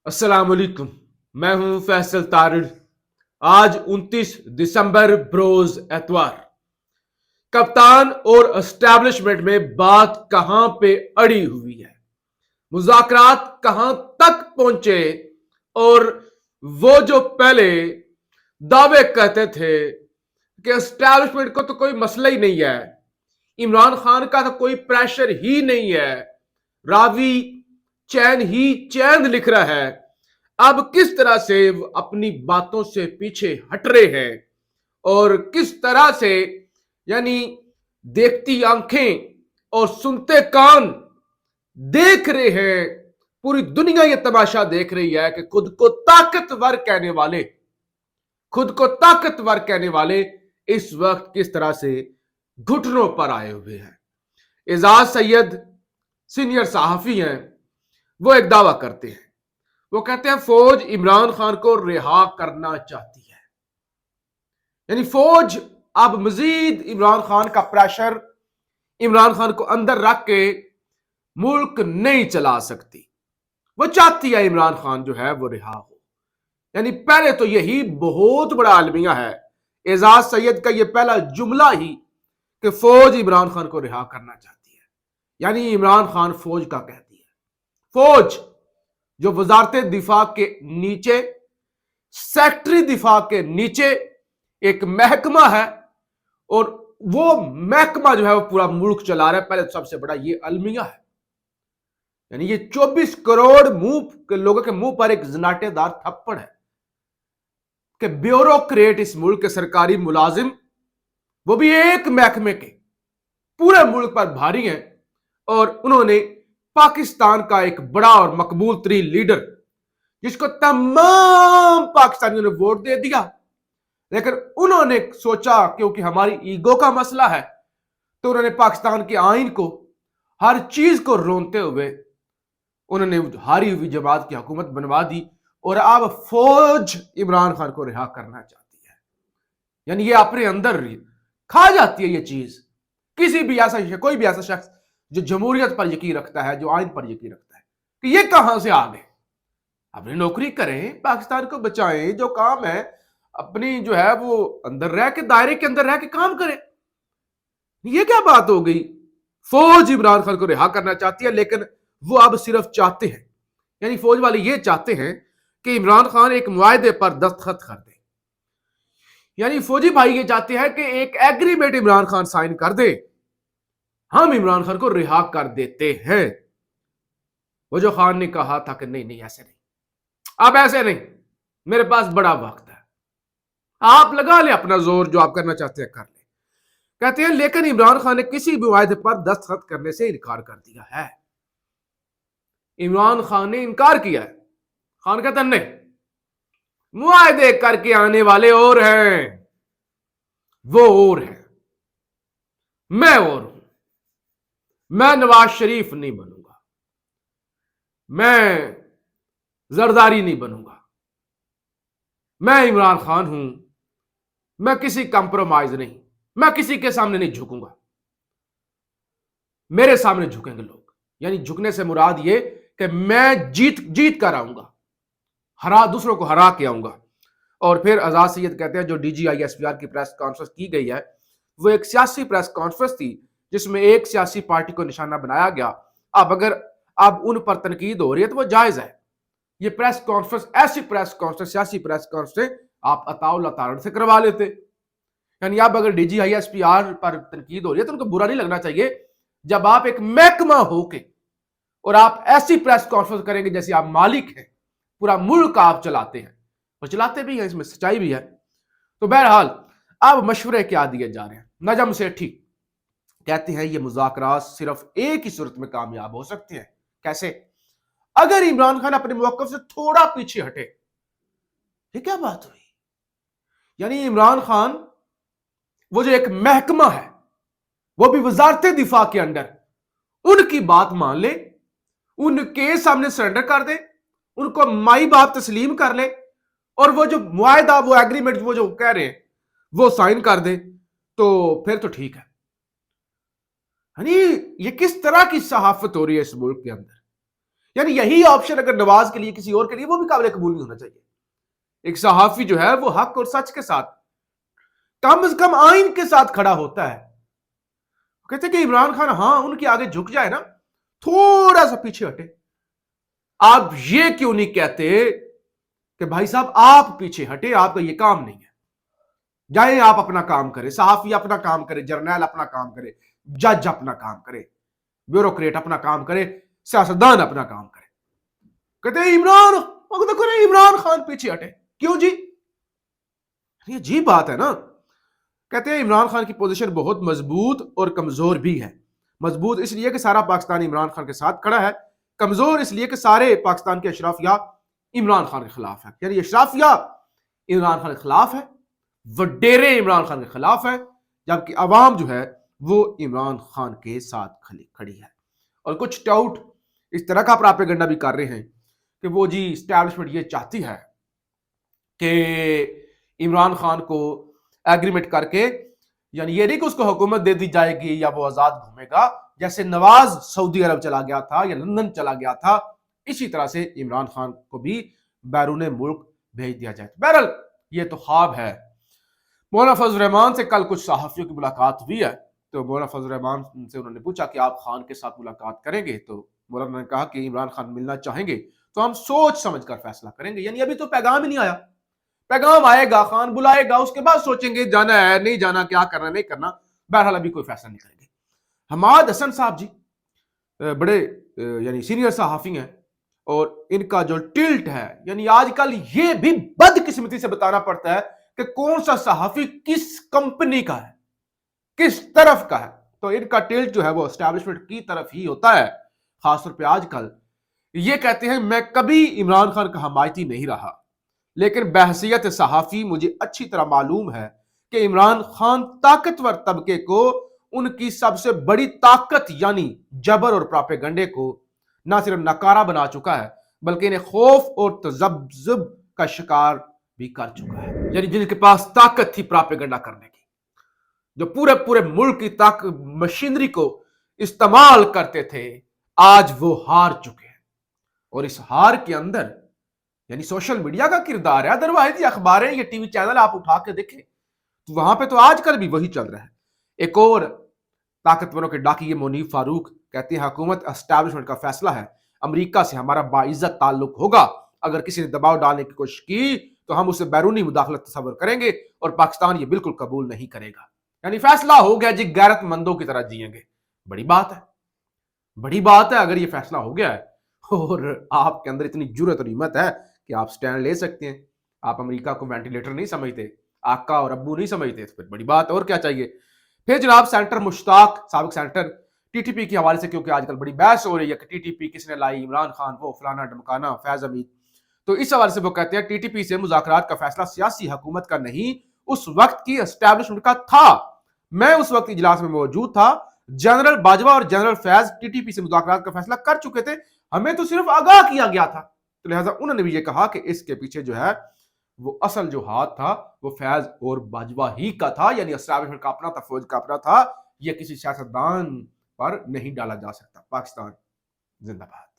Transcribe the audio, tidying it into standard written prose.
अस्सलाम वालेकुम। मैं हूं फैसल तारिड़। आज 29 दिसंबर बरोज एतवार। कप्तान और एस्टैब्लिशमेंट में बात कहां पे अड़ी हुई है, मुज़ाकरात कहां तक पहुंचे, और वो जो पहले दावे कहते थे कि एस्टैब्लिशमेंट को तो कोई मसला ही नहीं है, इमरान खान का तो कोई प्रेशर ही नहीं है, रावी चैन ही चैन लिख रहा है, अब किस तरह से अपनी बातों से पीछे हट रहे हैं और किस तरह से, यानी देखती आंखें और सुनते कान देख रहे हैं। पूरी दुनिया ये तमाशा देख रही है कि खुद को ताकतवर कहने वाले इस वक्त किस तरह से घुटनों पर आए हुए हैं। एजाज सैयद सीनियर सहाफी हैं, वो एक दावा करते हैं। वो कहते हैं फौज इमरान खान को रिहा करना चाहती है, यानी फौज अब मजीद इमरान खान का प्रेशर, इमरान खान को अंदर रख के मुल्क नहीं चला सकती। वो चाहती है इमरान खान जो है वो रिहा हो। यानी पहले तो यही बहुत बड़ा अलमिया है, एजाज सैयद का ये पहला जुमला ही कि फौज इमरान खान को रिहा करना चाहती है, यानी इमरान खान फौज का कहती है। फौज जो वजारत दिफा के नीचे, सेक्रेटरी दिफा के नीचे एक महकमा है, और वो महकमा जो है वो पूरा मुल्क चला रहा है। पहले तो सबसे बड़ा ये अलमिया है, यानी ये 24 करोड़ मुंह के लोगों के मुंह पर एक जनाटेदार थप्पड़ है कि ब्यूरोक्रेट, इस मुल्क के सरकारी मुलाजिम, वो भी एक महकमे के, पूरे मुल्क पर भारी हैं। और उन्होंने पाकिस्तान का एक बड़ा और मकबूल तरीन लीडर, जिसको तमाम पाकिस्तानियों ने वोट दे दिया, लेकिन उन्होंने सोचा क्योंकि हमारी ईगो का मसला है, तो उन्होंने पाकिस्तान के आइन को, हर चीज को रोनते हुए उन्होंने हारी हुई जमात की हुकूमत बनवा दी। और अब फौज इमरान खान को रिहा करना चाहती है, यानी ये अपने अंदर खा जाती है ये चीज। किसी भी ऐसा, कोई भी ऐसा शख्स जो जमहूरियत पर यकीन रखता है, जो आइन पर यकीन रखता है, कि ये कहां से आ गए। अपनी नौकरी करें, पाकिस्तान को बचाएं, जो काम है अपनी जो है वो अंदर रह के, दायरे के अंदर रह के काम करें। ये क्या बात हो गई। फौज इमरान खान को रिहा करना चाहती है, लेकिन वो अब सिर्फ चाहते हैं, यानी फौज वाले ये चाहते हैं कि इमरान खान एक मुआहदे पर दस्तखत कर दे। यानी फौजी भाई ये चाहते हैं कि एक एग्रीमेंट इमरान खान साइन कर दे, हम इमरान खान को रिहा कर देते हैं। वो जो खान ने कहा था कि नहीं नहीं ऐसे नहीं, अब ऐसे नहीं, मेरे पास बड़ा वक्त है, आप लगा ले अपना जोर, जो आप करना चाहते हैं कर ले। कहते हैं लेकिन इमरान खान ने किसी भी मुआहदे पर दस्तखत करने से इनकार कर दिया है। इमरान खान ने इनकार किया है। खान कहता नहीं, मुआहदे करके आने वाले और हैं, वो और है, मैं और हूं। मैं नवाज शरीफ नहीं बनूंगा, मैं जरदारी नहीं बनूंगा, मैं इमरान खान हूं, मैं किसी कंप्रोमाइज नहीं, मैं किसी के सामने नहीं झुकूंगा, मेरे सामने झुकेंगे लोग। यानी झुकने से मुराद ये कि मैं जीत कर आऊंगा, दूसरों को हरा के आऊंगा। और फिर आजाद सैयद कहते हैं जो DGISPR की प्रेस कॉन्फ्रेंस की गई है, वो एक सियासी प्रेस कॉन्फ्रेंस थी जिसमें एक सियासी पार्टी को निशाना बनाया गया। अब अगर अब उन पर तनकीद हो रही है तो वो जायज है। ये प्रेस कॉन्फ्रेंस, ऐसी प्रेस कॉन्फ्रेंस, सियासी प्रेस कॉन्फ्रेंस आप अताउल्लाह तारड़ से करवा लेते। यानी अब अगर DGISPR पर तनकीद हो रही है तो उनको बुरा नहीं लगना चाहिए जब आप एक महकमा होके और आप ऐसी प्रेस कॉन्फ्रेंस करेंगे जैसे आप मालिक हैं, पूरा मुल्क आप चलाते हैं, और चलाते भी हैं, इसमें सच्चाई भी है। तो बहरहाल अब मशवरे क्या दिए जा रहे हैं। नजम सेठी कहते हैं ये मुज़ाकरात सिर्फ एक ही सूरत में कामयाब हो सकते हैं। कैसे? अगर इमरान खान अपने मौक़िफ़ से थोड़ा पीछे हटे। ये क्या बात हुई? यानी इमरान खान वो जो एक महकमा है, वो भी वजारत दिफा के अंडर, उनकी बात मान ले, उनके सामने सरेंडर कर दे, उनको माई बाप तस्लीम कर ले, और वो जो मुआहदा, वो एग्रीमेंट, वो जो कह रहे हैं वो साइन कर दे, तो फिर तो ठीक है। यानी ये किस तरह की सहाफत हो रही है इस मुल्क के अंदर। یعنی یہی آپشن اگر نواز کے لیے کسی اور کے لیے، وہ بھی قابل قبول نہیں ہونا چاہیے. ایک صحافی جو ہے وہ حق اور سچ کے ساتھ، کم از کم آئین کے ساتھ کھڑا ہوتا ہے. کہتے کہ عمران خان ہاں ان کے آگے جھک جائے نا، تھوڑا سا پیچھے ہٹے. آپ یہ کیوں نہیں کہتے کہ بھائی صاحب آپ پیچھے ہٹے، آپ کا یہ کام نہیں ہے، جائیں آپ اپنا کام کرے، صحافی اپنا کام کرے، جرنیل اپنا کام کرے، جج اپنا کام کرے، بیوروکریٹ اپنا کام کرے، سیاستدان اپنا کام کرے. کہتے ہیں عمران خان پیچھے ہٹے، کیوں جی؟ یہ عجیب بات ہے نا. کہتے ہیں عمران خان کی پوزیشن بہت مضبوط اور کمزور بھی ہے. مضبوط اس لیے کہ سارا پاکستان عمران خان کے ساتھ کھڑا ہے، کمزور اس لیے کہ سارے پاکستان کے اشرافیہ عمران خان کے خلاف ہے. یعنی اشرافیہ عمران خان کے خلاف ہے، وڈیرے عمران خان کے خلاف ہے، جبکہ عوام جو ہے وہ عمران خان کے ساتھ کھڑی ہے. اور کچھ ٹاؤٹ اس طرح کا پراپیگنڈا بھی کر رہے ہیں کہ وہ جی اسٹیبلشمنٹ یہ چاہتی ہے کہ عمران خان کو ایگریمنٹ کر کے، یعنی یہ نہیں کہ اس کو حکومت دے دی جائے گی یا وہ آزاد گھومے گا، جیسے نواز سعودی عرب چلا گیا تھا یا لندن چلا گیا تھا، اسی طرح سے عمران خان کو بھی بیرون ملک بھیج دیا جائے. بہرحال یہ تو خواب ہے. مولانا فضل الرحمان سے کل کچھ صحافیوں کی ملاقات ہوئی ہے، تو مولانا فضل الرحمان سے انہوں نے پوچھا کہ آپ خان کے ساتھ ملاقات کریں گے؟ تو مولانا نے کہا کہ عمران خان ملنا چاہیں گے تو ہم سوچ سمجھ کر فیصلہ کریں گے. یعنی ابھی تو پیغام ہی نہیں آیا، پیغام آئے گا، خان بلائے گا، اس کے بعد سوچیں گے جانا ہے نہیں جانا، کیا کرنا نہیں کرنا. بہرحال ابھی کوئی فیصلہ نہیں کریں گے. حماد حسن صاحب جی بڑے یعنی سینئر صحافی ہیں، اور ان کا جو ٹلٹ ہے، یعنی آج کل یہ بھی بدقسمتی سے بتانا پڑتا ہے کہ کون سا صحافی کس کمپنی کا ہے، کس طرف کا ہے. تو ان کا ٹلٹ جو ہے وہ اسٹیبلشمنٹ کی طرف ہی ہوتا ہے. خاص طور پہ آج کل یہ کہتے ہیں میں کبھی عمران خان کا حمایتی نہیں رہا، لیکن بحیثیت صحافی مجھے اچھی طرح معلوم ہے کہ عمران خان طاقتور طبقے کو ان کی سب سے بڑی طاقت یعنی جبر اور پراپیگنڈے کو نہ صرف ناکارہ بنا چکا ہے بلکہ انہیں خوف اور تذبذب کا شکار بھی کر چکا ہے. یعنی جن کے پاس طاقت تھی پراپیگنڈا کرنے کی، جو پورے ملک کی طاقت مشینری کو استعمال کرتے تھے، آج وہ ہار چکے ہیں. اور اس ہار کے اندر یعنی سوشل میڈیا کا کردار ہے. ادروائز یہ اخباریں، یہ ٹی وی چینل آپ اٹھا کے دیکھیں تو وہاں پہ تو آج کل بھی وہی چل رہا ہے. ایک اور طاقتوروں کے ڈاکی منیب فاروق کہتے ہیں حکومت اسٹیبلشمنٹ کا فیصلہ ہے، امریکہ سے ہمارا باعزت تعلق ہوگا، اگر کسی نے دباؤ ڈالنے کی کوشش کی تو ہم اسے بیرونی مداخلت تصور کریں گے اور پاکستان یہ بالکل قبول نہیں کرے گا. یعنی فیصلہ ہو گیا جی، غیرت مندوں کی طرح جیئیں گے. بڑی بات ہے، بڑی بات ہے اگر یہ فیصلہ ہو گیا ہے اور آپ کے اندر اتنی جرأت اور ہمت ہے کہ آپ سٹینڈ لے سکتے ہیں. آپ امریکہ کو وینٹیلیٹر نہیں سمجھتے، آقا اور ابو نہیں سمجھتے، تو پھر بڑی بات اور کیا چاہیے. پھر جناب سینٹر مشتاق، سابق سینٹر ٹی ٹی پی کے حوالے سے، کیونکہ آج کل بڑی بحث ہو رہی ہے کہ ٹی ٹی پی کس نے لائی، عمران خان، وہ فلانا ڈمکانا، فیض حمید، تو اس حوالے سے وہ کہتے ہیں ٹی ٹی پی سے مذاکرات کا فیصلہ سیاسی حکومت کا نہیں، اس وقت کی اسٹیبلشمنٹ کا تھا. میں اس وقت اجلاس میں موجود تھا، جنرل باجوہ اور جنرل فیض ٹی ٹی پی سے مذاکرات کا فیصلہ کر چکے تھے، ہمیں تو صرف آگاہ کیا گیا تھا. تو لہٰذا انہوں نے بھی یہ کہا کہ اس کے پیچھے جو ہے وہ اصل جو ہاتھ تھا وہ فیض اور باجوہ ہی کا تھا. یعنی اسٹیبلشمنٹ کا اپنا تھا، فوج کا اپنا تھا، یہ کسی سیاستدان پر نہیں ڈالا جا سکتا. پاکستان زندہ باد.